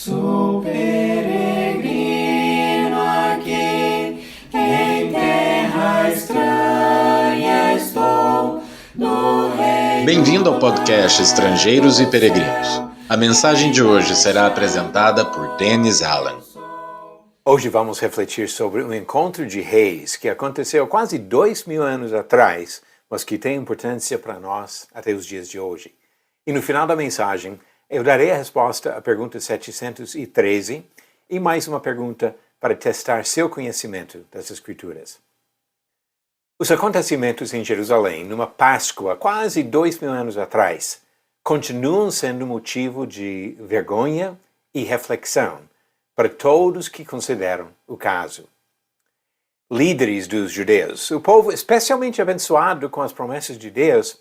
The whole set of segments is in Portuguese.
Sou peregrino aqui, em terra estranha estou, no reino. Bem-vindo ao podcast Estrangeiros e Peregrinos. A mensagem de hoje será apresentada por Dennis Allen. Hoje vamos refletir sobre o encontro de reis que aconteceu quase 2000 anos atrás, mas que tem importância para nós até os dias de hoje. E no final da mensagem, eu darei a resposta à pergunta 713 e mais uma pergunta para testar seu conhecimento das Escrituras. Os acontecimentos em Jerusalém, numa Páscoa quase 2000 anos atrás, continuam sendo motivo de vergonha e reflexão para todos que consideram o caso. Líderes dos judeus, o povo especialmente abençoado com as promessas de Deus,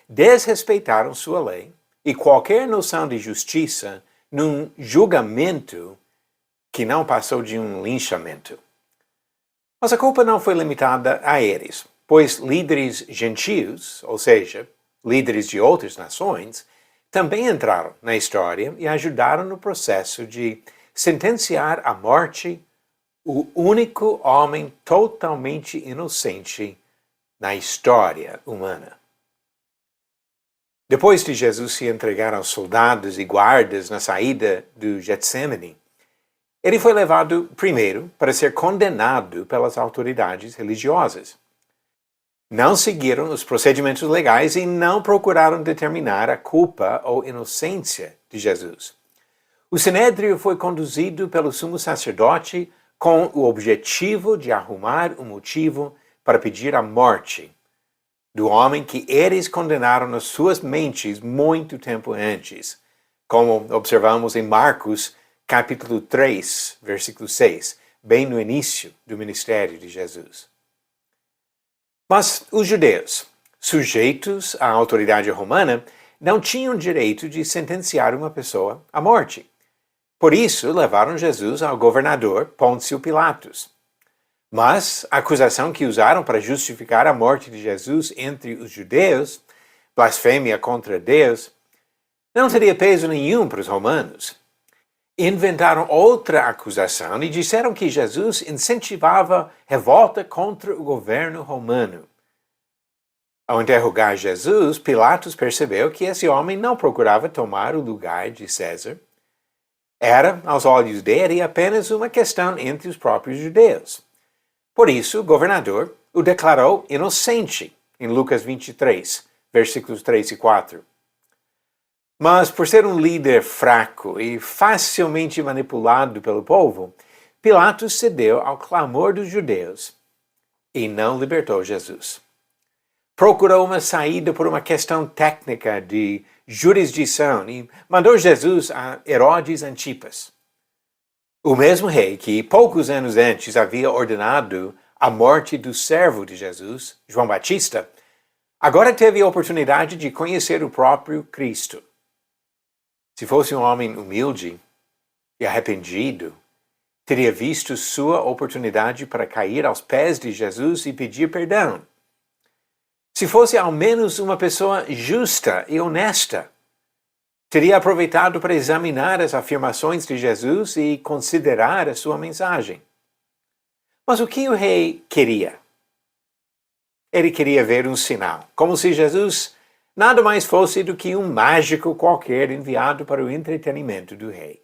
desrespeitaram sua lei e qualquer noção de justiça num julgamento que não passou de um linchamento. Mas a culpa não foi limitada a eles, pois líderes gentios, ou seja, líderes de outras nações, também entraram na história e ajudaram no processo de sentenciar à morte o único homem totalmente inocente na história humana. Depois de Jesus se entregar aos soldados e guardas na saída do Getsemane, ele foi levado primeiro para ser condenado pelas autoridades religiosas. Não seguiram os procedimentos legais e não procuraram determinar a culpa ou inocência de Jesus. O sinédrio foi conduzido pelo sumo sacerdote com o objetivo de arrumar um motivo para pedir a morte do homem que eles condenaram nas suas mentes muito tempo antes, como observamos em Marcos, capítulo 3, versículo 6, bem no início do ministério de Jesus. Mas os judeus, sujeitos à autoridade romana, não tinham direito de sentenciar uma pessoa à morte. Por isso, levaram Jesus ao governador Pôncio Pilatos. Mas a acusação que usaram para justificar a morte de Jesus entre os judeus, blasfêmia contra Deus, não teria peso nenhum para os romanos. Inventaram outra acusação e disseram que Jesus incentivava revolta contra o governo romano. Ao interrogar Jesus, Pilatos percebeu que esse homem não procurava tomar o lugar de César. Era, aos olhos dele, apenas uma questão entre os próprios judeus. Por isso, o governador o declarou inocente, em Lucas 23, versículos 3 e 4. Mas, por ser um líder fraco e facilmente manipulado pelo povo, Pilatos cedeu ao clamor dos judeus e não libertou Jesus. Procurou uma saída por uma questão técnica de jurisdição e mandou Jesus a Herodes Antipas, o mesmo rei que poucos anos antes havia ordenado a morte do servo de Jesus, João Batista, agora teve a oportunidade de conhecer o próprio Cristo. Se fosse um homem humilde e arrependido, teria visto sua oportunidade para cair aos pés de Jesus e pedir perdão. Se fosse ao menos uma pessoa justa e honesta, teria aproveitado para examinar as afirmações de Jesus e considerar a sua mensagem. Mas o que o rei queria? Ele queria ver um sinal, como se Jesus nada mais fosse do que um mágico qualquer enviado para o entretenimento do rei.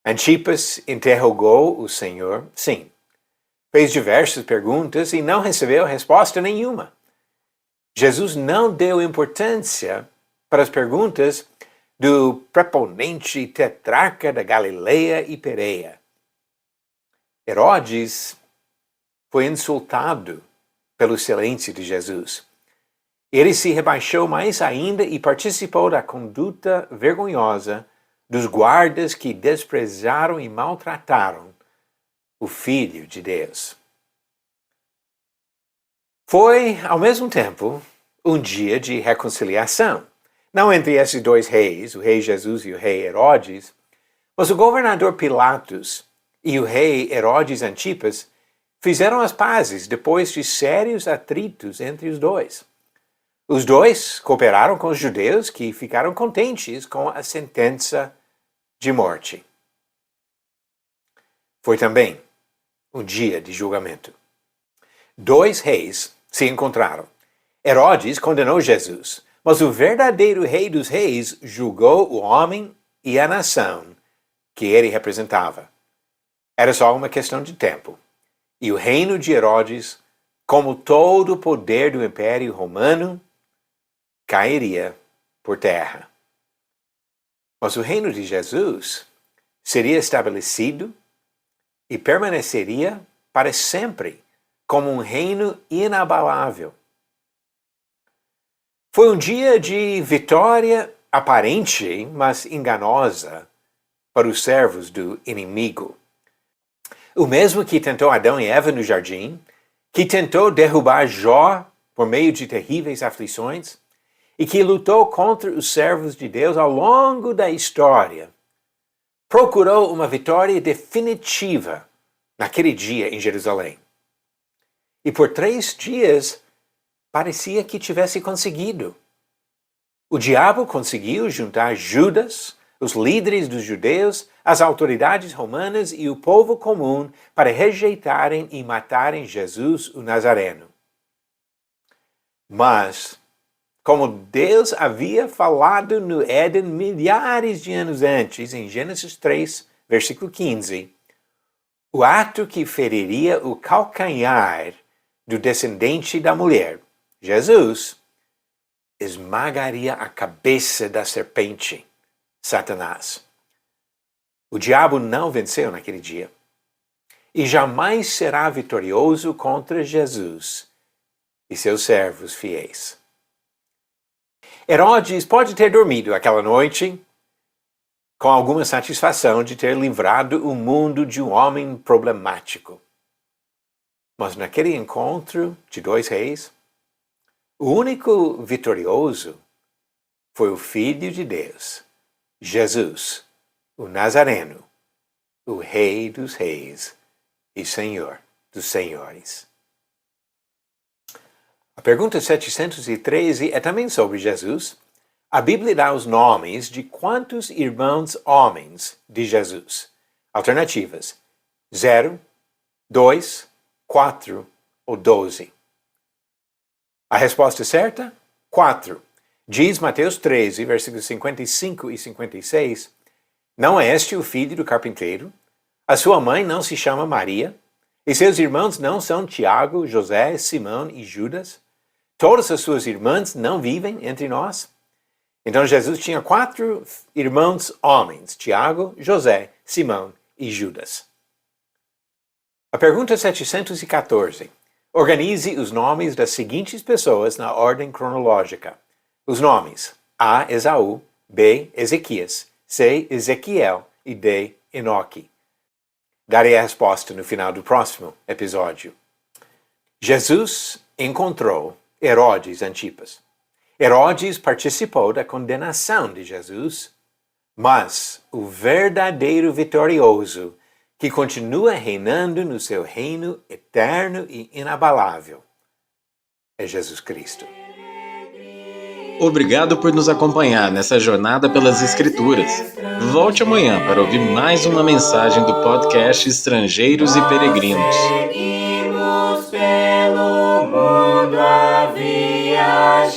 Antipas interrogou o Senhor, sim. Fez diversas perguntas e não recebeu resposta nenhuma. Jesus não deu importância para as perguntas do preponente tetrarca da Galileia e Pereia. Herodes foi insultado pelo silêncio de Jesus. Ele se rebaixou mais ainda e participou da conduta vergonhosa dos guardas que desprezaram e maltrataram o Filho de Deus. Foi, ao mesmo tempo, um dia de reconciliação. Não entre esses dois reis, o rei Jesus e o rei Herodes, mas o governador Pilatos e o rei Herodes Antipas fizeram as pazes depois de sérios atritos entre os dois. Os dois cooperaram com os judeus que ficaram contentes com a sentença de morte. Foi também um dia de julgamento. 2 reis se encontraram. Herodes condenou Jesus, mas o verdadeiro rei dos reis julgou o homem e a nação que ele representava. Era só uma questão de tempo. E o reino de Herodes, como todo o poder do Império Romano, cairia por terra. Mas o reino de Jesus seria estabelecido e permaneceria para sempre como um reino inabalável. Foi um dia de vitória aparente, mas enganosa, para os servos do inimigo. O mesmo que tentou Adão e Eva no jardim, que tentou derrubar Jó por meio de terríveis aflições, e que lutou contra os servos de Deus ao longo da história, procurou uma vitória definitiva naquele dia em Jerusalém. E por 3 dias parecia que tivesse conseguido. O diabo conseguiu juntar Judas, os líderes dos judeus, as autoridades romanas e o povo comum para rejeitarem e matarem Jesus, o Nazareno. Mas, como Deus havia falado no Éden milhares de anos antes, em Gênesis 3, versículo 15, o ato que feriria o calcanhar do descendente da mulher, Jesus, esmagaria a cabeça da serpente, Satanás. O diabo não venceu naquele dia e jamais será vitorioso contra Jesus e seus servos fiéis. Herodes pode ter dormido aquela noite com alguma satisfação de ter livrado o mundo de um homem problemático. Mas naquele encontro de 2 reis, o único vitorioso foi o Filho de Deus, Jesus, o Nazareno, o Rei dos Reis e Senhor dos Senhores. A pergunta 713 é também sobre Jesus. A Bíblia dá os nomes de quantos irmãos homens de Jesus. Alternativas: 0, 2, 4 ou 12. A resposta certa? 4. Diz Mateus 13, versículos 55 e 56, não é este o filho do carpinteiro? A sua mãe não se chama Maria? E seus irmãos não são Tiago, José, Simão e Judas? Todas as suas irmãs não vivem entre nós? Então Jesus tinha 4 irmãos homens, Tiago, José, Simão e Judas. A pergunta 714. Organize os nomes das seguintes pessoas na ordem cronológica. Os nomes: A. Esaú, B. Ezequias, C. Ezequiel e D. Enoque. Darei a resposta no final do próximo episódio. Jesus encontrou Herodes Antipas. Herodes participou da condenação de Jesus, mas o verdadeiro vitorioso, que continua reinando no seu reino eterno e inabalável, é Jesus Cristo. Obrigado por nos acompanhar nessa jornada pelas Escrituras. Volte amanhã para ouvir mais uma mensagem do podcast Estrangeiros e Peregrinos. Seguimos pelo mundo a viajar.